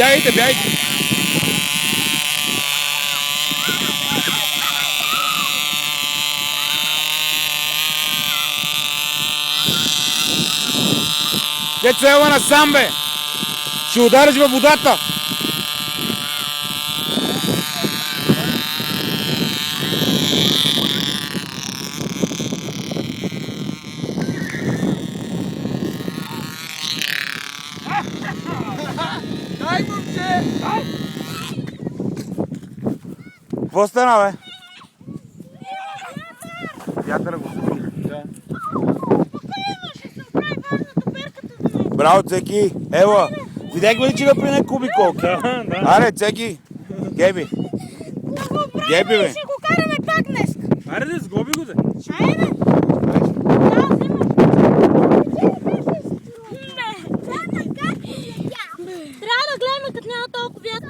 Бягайте, бягайте! Дето ела насам, бе! Ще удариш във водата! Дай, момче! Дай! Какво стана, бе? Вятъра го спи. Да. Браво, Цеки! Ева! Видяхме ли, че го пине кубиколки? Да. Аре, Цеки! Геби! Геби, бе! Ще го караме пак днес. Аре да сглоби го, да. Айде. Трябва да гледаме, като няма толкова вятър.